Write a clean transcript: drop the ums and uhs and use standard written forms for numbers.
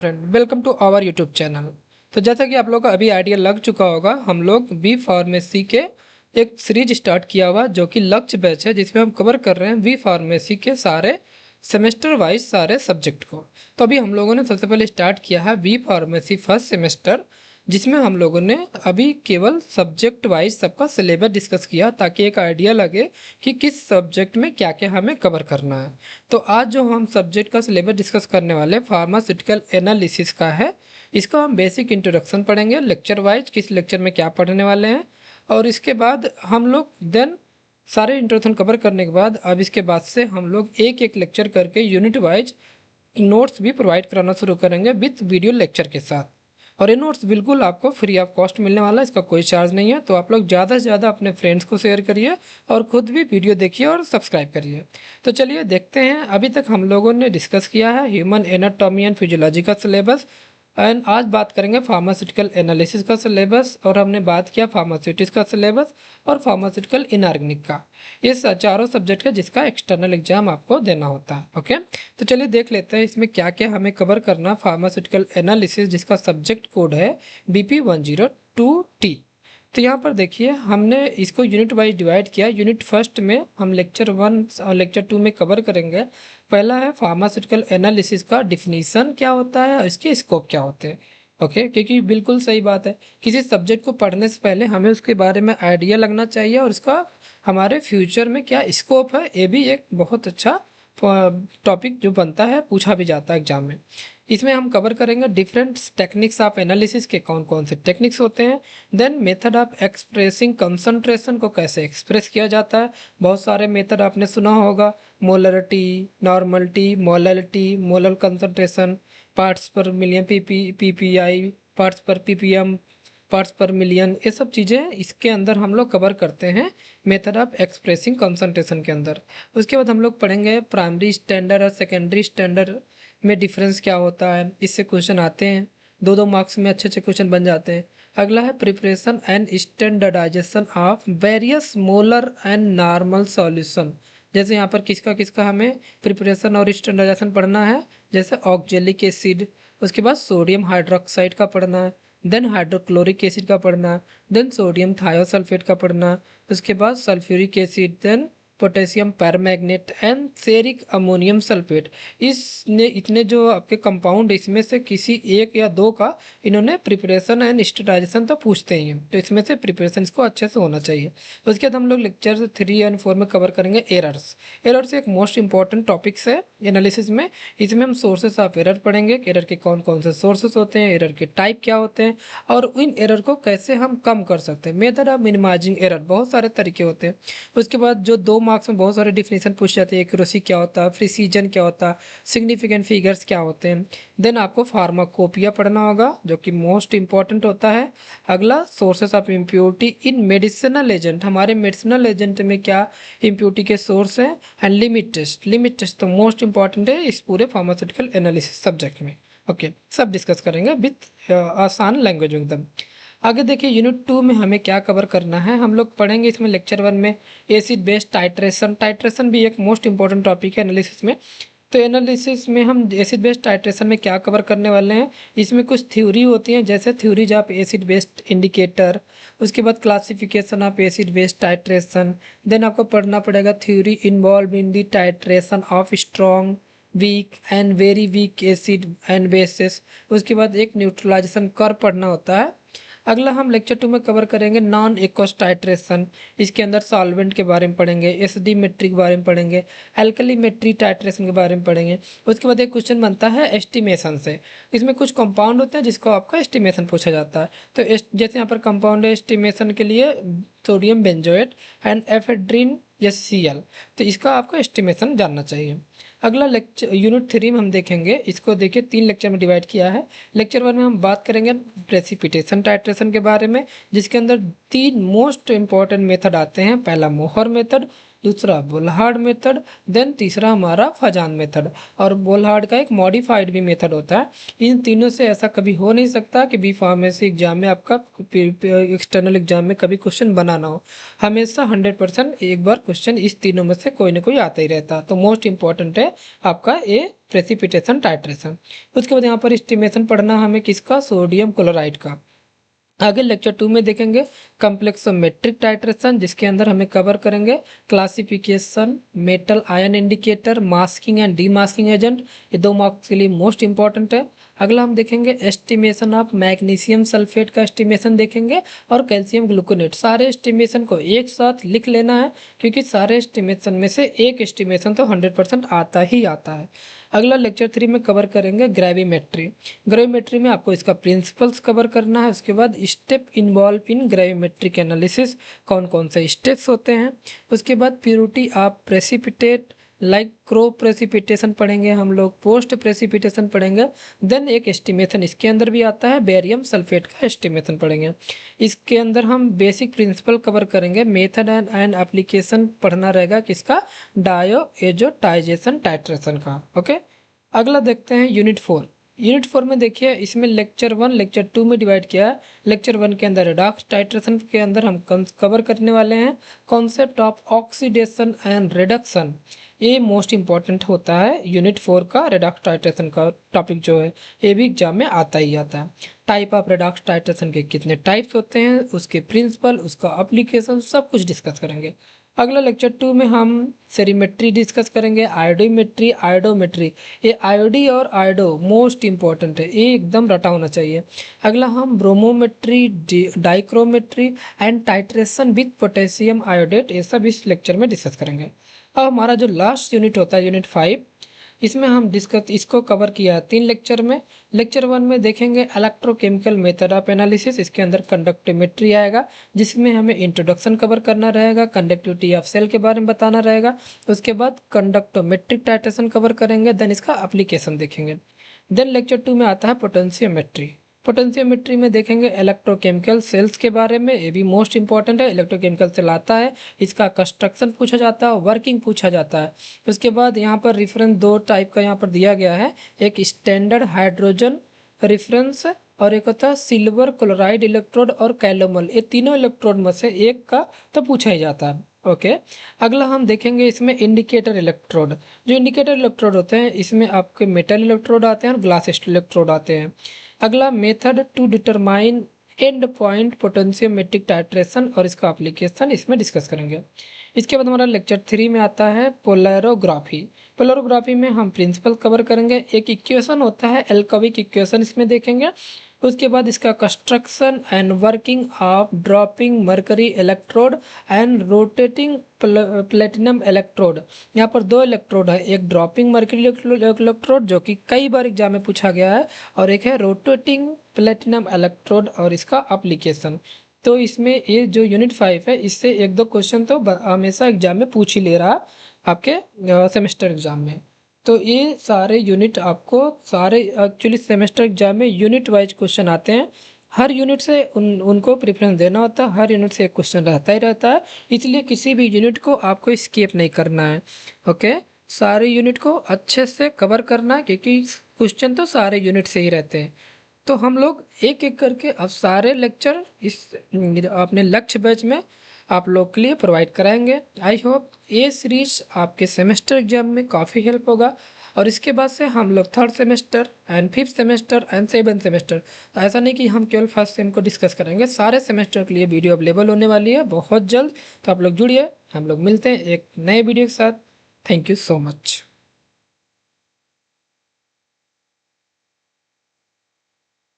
Friend welcome to our YouTube channel. तो जैसा कि आप लोगों का अभी आइडिया लग चुका होगा, हम लोग बी फार्मेसी के एक सीरीज स्टार्ट किया हुआ जो कि लक्ष्य बैच है, जिसमें हम कवर कर रहे हैं बी फार्मेसी के सारे सेमेस्टर वाइज सारे सब्जेक्ट को। तो अभी हम लोगों ने सबसे पहले स्टार्ट किया है बी फार्मेसी फर्स्ट सेमेस्टर, जिसमें हम लोगों ने अभी केवल सब्जेक्ट वाइज सबका सिलेबस डिस्कस किया ताकि एक आइडिया लगे कि किस सब्जेक्ट में क्या क्या हमें कवर करना है। तो आज जो हम सब्जेक्ट का सिलेबस डिस्कस करने वाले फार्मास्यूटिकल एनालिसिस का है, इसका हम बेसिक इंट्रोडक्शन पढ़ेंगे लेक्चर वाइज, किस लेक्चर में क्या पढ़ने वाले हैं। और इसके बाद हम लोग देन सारे इंट्रोडक्शन कवर करने के बाद अब इसके बाद से हम लोग एक एक लेक्चर करके यूनिट वाइज नोट्स भी प्रोवाइड कराना शुरू करेंगे विथ वीडियो लेक्चर के साथ। और ये नोट्स बिल्कुल आपको फ्री ऑफ कॉस्ट मिलने वाला है, इसका कोई चार्ज नहीं है। तो आप लोग ज़्यादा से ज़्यादा अपने फ्रेंड्स को शेयर करिए और ख़ुद भी वीडियो देखिए और सब्सक्राइब करिए। तो चलिए देखते हैं, अभी तक हम लोगों ने डिस्कस किया है ह्यूमन एनाटॉमी एंड फिजियोलॉजी का सिलेबस, एंड आज बात करेंगे फार्मास्यूटिकल एनालिसिस का सिलेबस, और हमने बात किया फार्मास्यूटिक्स का सिलेबस और फार्मास्यूटिकल इनऑर्गेनिक का। ये चारों सब्जेक्ट है जिसका एक्सटर्नल एग्जाम आपको देना होता है। ओके, तो चलिए देख लेते हैं इसमें क्या क्या हमें कवर करना। फार्मास्यूटिकल एनालिसिस जिसका सब्जेक्ट कोड है BP102T। तो यहाँ पर देखिए हमने इसको यूनिट वाइज डिवाइड किया। यूनिट फर्स्ट में हम लेक्चर 1 और लेक्चर 2 में कवर करेंगे। पहला है फार्मास्यूटिकल एनालिसिस का डिफिनीशन क्या होता है और इसके स्कोप क्या होते हैं। ओके, क्योंकि बिल्कुल सही बात है, किसी सब्जेक्ट को पढ़ने से पहले हमें उसके बारे में आइडिया लगना चाहिए और इसका हमारे फ्यूचर में क्या स्कोप है, ये भी एक बहुत अच्छा टॉपिक जो बनता है, पूछा भी जाता है एग्जाम में। इसमें हम कवर करेंगे डिफरेंट टेक्निक्स ऑफ एनालिसिस के कौन कौन से टेक्निक्स होते हैं, then method of expressing concentration को कैसे एक्सप्रेस किया जाता है। बहुत सारे मेथड आपने सुना होगा, molarity, normality, molality, molar concentration, parts पर मिलियन पीपीआई, पार्ट्स पर पीपीएम, पार्ट्स पर मिलियन, ये सब चीज़ें इसके अंदर हम लोग कवर करते हैं मेथड ऑफ एक्सप्रेसिंग कंसंट्रेशन के अंदर। उसके बाद हम लोग पढ़ेंगे प्राइमरी स्टैंडर्ड और सेकेंडरी स्टैंडर्ड में डिफरेंस क्या होता है, इससे क्वेश्चन आते हैं, दो मार्क्स में अच्छे अच्छे क्वेश्चन बन जाते हैं। अगला है preparation and standardisation of various molar and normal solution. जैसे यहाँ पर किसका किसका हमें प्रिपरेशन और स्टैंडर्डाइजेशन पढ़ना है, जैसे ऑक्जेलिक एसिड, उसके बाद सोडियम हाइड्रोक्साइड का पढ़ना है, देन हाइड्रोक्लोरिक एसिड का पढ़ना, देन सोडियम थायोसल्फेट का पढ़ना, उसके बाद sulphuric acid, then potassium permanganate and ceric ammonium sulphate. इसने इतने जो आपके कंपाउंड, इसमें से किसी एक या दो का इन्होंने प्रिपरेशन एंड स्टैंडर्डाइजेशन तो पूछते ही हैं, तो इसमें से प्रिपरेशन इसको अच्छे से होना चाहिए। उसके बाद हम लोग लेक्चर 3 और 4 में कवर करेंगे एरर्स। एरर्स एक मोस्ट इंपॉर्टेंट टॉपिक्स है एनालिसिस में। इसमें हम सोर्सेस ऑफ एरर पढ़ेंगे, एरर के कौन कौन से सोर्सेस होते हैं, एरर के टाइप क्या होते हैं और इन एरर को कैसे हम कम कर सकते हैं। मेथड ऑफ मिनिमाइजिंग एरर, बहुत सारे तरीके होते हैं। उसके बाद जो 2 मार्क्स में बहुत सारे डिफिनेशन पूछ जाते हैं, एक्यूरेसी क्या होता है, प्रिसीजन क्या होता है, सिग्निफिकेंट फिगर्स क्या होते हैं। देन आपको फार्माकोपिया पढ़ना होगा जो कि मोस्ट इंपॉर्टेंट होता है। अगला sources of impurity in medicinal agent, हमारे मेडिसिनल एजेंट में क्या इम्प्योरिटी के सोर्स हैं, and limit test. Limit test तो मोस्ट इंपॉर्टेंट है इस पूरे फार्मास्यूटिकल एनालिसिस सब्जेक्ट में। ओके, सब डिस्कस करेंगे विथ आसान लैंग्वेज एकदम। आगे देखिए यूनिट 2 में हमें क्या कवर करना है। हम लोग पढ़ेंगे इसमें लेक्चर 1 में एसिड बेस टाइट्रेशन। टाइट्रेशन भी एक मोस्ट इंपॉर्टेंट टॉपिक है एनालिसिस में। तो एनालिसिस में हम एसिड बेस्ड टाइट्रेशन में क्या कवर करने वाले हैं, इसमें कुछ थ्योरी होती हैं, जैसे theories of acid based indicator, उसके बाद classification of acid based titration. Then आपको पढ़ना पड़ेगा theory involve in the titration of strong, weak and very weak acid and bases. उसके बाद एक न्यूट्रलाइजेशन कर्व पढ़ना होता है। अगला हम लेक्चर 2 में कवर करेंगे नॉन एक्वस टाइट्रेशन। इसके अंदर सॉल्वेंट के बारे में पढ़ेंगे, एसिडिमेट्री के बारे में पढ़ेंगे, एल्कलीमेट्री टाइट्रेशन के बारे में पढ़ेंगे। उसके बाद एक क्वेश्चन बनता है एस्टिमेशन से। इसमें कुछ कंपाउंड होते हैं जिसको आपका एस्टिमेशन पूछा जाता है। तो जैसे यहाँ पर कंपाउंड है एस्टिमेशन के लिए sodium benzoate and ephedrine HCl, तो इसका आपको एस्टिमेशन जानना चाहिए। अगला लेक्चर यूनिट 3 में हम देखेंगे, इसको देखिए 3 लेक्चर में डिवाइड किया है। लेक्चर 1 में हम बात करेंगे प्रेसिपिटेशन टाइट्रेशन के बारे में, जिसके अंदर 3 मोस्ट इंपॉर्टेंट मेथड आते हैं। पहला मोहर मेथड, दूसरा बोलहार्ड मेथड, देन तीसरा हमारा फजान मेथड। और बोलहार्ड का एक मॉडिफाइड भी मेथड होता है। इन तीनों से ऐसा कभी हो नहीं सकता कि बी फार्मेसी एग्जाम में आपका एक्सटर्नल एग्जाम में कभी क्वेश्चन बनाना हो। हमेशा 100% एक बार क्वेश्चन इस तीनों में से कोई ना कोई आता ही रहता। तो मोस्ट इंपॉर्टेंट है आपका ये प्रेसिपिटेशन टाइट्रेशन। उसके बाद यहाँ पर एस्टिमेशन पढ़ना हमें किसका, सोडियम क्लोराइड का। आगे लेक्चर 2 में देखेंगे कम्प्लेक्सोमेट्रिक टाइट्रेशन, जिसके अंदर हमें कवर करेंगे classification, metal ion indicator, masking and demasking agent. ये 2 मार्क्स के लिए मोस्ट इंपॉर्टेंट है। अगला हम देखेंगे एस्टिमेशन ऑफ मैग्नीशियम सल्फेट का एस्टिमेशन देखेंगे और कैल्शियम ग्लूकोनेट। सारे एस्टिमेशन को एक साथ लिख लेना है, क्योंकि सारे एस्टिमेशन में से एक एस्टिमेशन तो 100% आता ही आता है। अगला लेक्चर 3 में कवर करेंगे ग्रेविमेट्री। ग्रेविमेट्री में आपको इसका प्रिंसिपल्स कवर करना है। उसके बाद step involve in gravimetric analysis, कौन कौन से स्टेप्स होते हैं। उसके बाद purity of precipitate like crow precipitation पढ़ेंगे हम लोग, पोस्ट प्रेसिपिटेशन पढ़ेंगे। देन एक एस्टिमेशन इसके अंदर भी आता है, बेरियम सल्फेट का एस्टिमेशन पढ़ेंगे। इसके अंदर हम बेसिक प्रिंसिपल कवर करेंगे, मेथड एंड एप्लीकेशन पढ़ना रहेगा किसका, डायो एजोटाइजेशन टाइट्रेशन का। ओके, अगला देखते हैं यूनिट 4। यूनिट 4 में देखिए इसमें लेक्चर 1 लेक्चर 2 में डिवाइड किया है। लेक्चर 1 के अंदर रिडॉक्स टाइट्रेशन के अंदर हम कवर करने वाले हैं concept of oxidation and reduction. ये मोस्ट इंपॉर्टेंट होता है यूनिट 4 का। रिडॉक्स टाइट्रेशन का टॉपिक जो है ये भी एग्जाम में आता ही आता है। टाइप ऑफ रिडॉक्स टाइट्रेशन के कितने टाइप्स होते हैं, उसके प्रिंसिपल, उसका एप्लीकेशन, सब कुछ डिस्कस करेंगे। अगला लेक्चर 2 में हम सेरीमेट्री डिस्कस करेंगे, आयोडोमेट्री, आयोडोमेट्री। ये आयोडी और आयोडो मोस्ट इंपॉर्टेंट है, ये एकदम रटा होना चाहिए। अगला हम bromometry, dichrometry and titration with potassium iodate, ये सब इस लेक्चर में डिस्कस करेंगे। अब हमारा जो लास्ट यूनिट होता है यूनिट 5, इसमें हम इसको कवर किया है 3 लेक्चर में। लेक्चर 1 में देखेंगे इलेक्ट्रोकेमिकल मेथड ऑफ एनालिसिस, इसके अंदर कंडक्टिमेट्री आएगा, जिसमें हमें इंट्रोडक्शन कवर करना रहेगा, कंडक्टिविटी ऑफ सेल के बारे में बताना रहेगा। उसके बाद कंडक्टोमेट्रिक टाइट्रेशन कवर करेंगे, देन इसका एप्लीकेशन देखेंगे। देन लेक्चर 2 में आता है पोटेंशियोमेट्री। पोटेंशियोमेट्री में देखेंगे इलेक्ट्रोकेमिकल सेल्स के बारे में, ये भी मोस्ट इंपॉर्टेंट है। इलेक्ट्रोकेमिकल सेल आता है, इसका कंस्ट्रक्शन पूछा जाता है, वर्किंग पूछा जाता है। उसके बाद यहाँ पर रेफरेंस 2 टाइप का यहाँ पर दिया गया है, एक स्टैंडर्ड हाइड्रोजन रेफरेंस और एक होता है सिल्वर क्लोराइड इलेक्ट्रोड और कैलोमल। ये तीनों इलेक्ट्रोड में से एक का तो पूछा ही जाता है। ओके, अगला हम देखेंगे इसमें इंडिकेटर इलेक्ट्रोड। जो इंडिकेटर इलेक्ट्रोड होते हैं इसमें आपके मेटल इलेक्ट्रोड आते हैं और ग्लास इलेक्ट्रोड आते हैं। अगला method to determine end point potentiometric titration और इसका एप्लीकेशन इसमें डिस्कस करेंगे। इसके बाद हमारा लेक्चर 3 में आता है पोलैरोग्राफी। पोलैरोग्राफी में हम प्रिंसिपल कवर करेंगे, एक इक्वेशन होता है एल्कोविक इक्वेशन, इसमें देखेंगे। उसके बाद इसका construction and working of dropping mercury electrode and rotating platinum electrode. यहाँ पर 2 इलेक्ट्रोड है, एक ड्रॉपिंग मरकरी इलेक्ट्रोड जो कि कई बार एग्जाम में पूछा गया है, और एक है रोटेटिंग प्लेटिनम इलेक्ट्रोड और इसका एप्लीकेशन। तो इसमें ये जो यूनिट 5 है, इससे 1-2 क्वेश्चन तो हमेशा एग्जाम में पूछ ही ले रहा आपके सेमेस्टर एग्जाम में। तो ये सारे यूनिट आपको सारे एक्चुअली सेमेस्टर एग्जाम में यूनिट वाइज क्वेश्चन आते हैं। हर यूनिट से उनको प्रेफरेंस देना होता है, हर यूनिट से एक क्वेश्चन रहता ही रहता है, इसलिए किसी भी यूनिट को आपको स्किप नहीं करना है। ओके, सारे यूनिट को अच्छे से कवर करना है, क्योंकि क्वेश्चन तो सारे यूनिट से ही रहते हैं। तो हम लोग एक एक करके अब सारे लेक्चर इस अपने लक्ष्य बैच में आप लोग के लिए प्रोवाइड कराएंगे। आई होप ये सीरीज आपके सेमेस्टर एग्जाम में काफ़ी हेल्प होगा। और इसके बाद से हम लोग 3rd semester and 5th semester and 7th semester, तो ऐसा नहीं कि हम केवल 1st सेम को डिस्कस करेंगे, सारे सेमेस्टर के लिए वीडियो अवेलेबल होने वाली है बहुत जल्द। तो आप लोग जुड़िए, हम लोग मिलते हैं एक नए वीडियो के साथ। Thank you so much.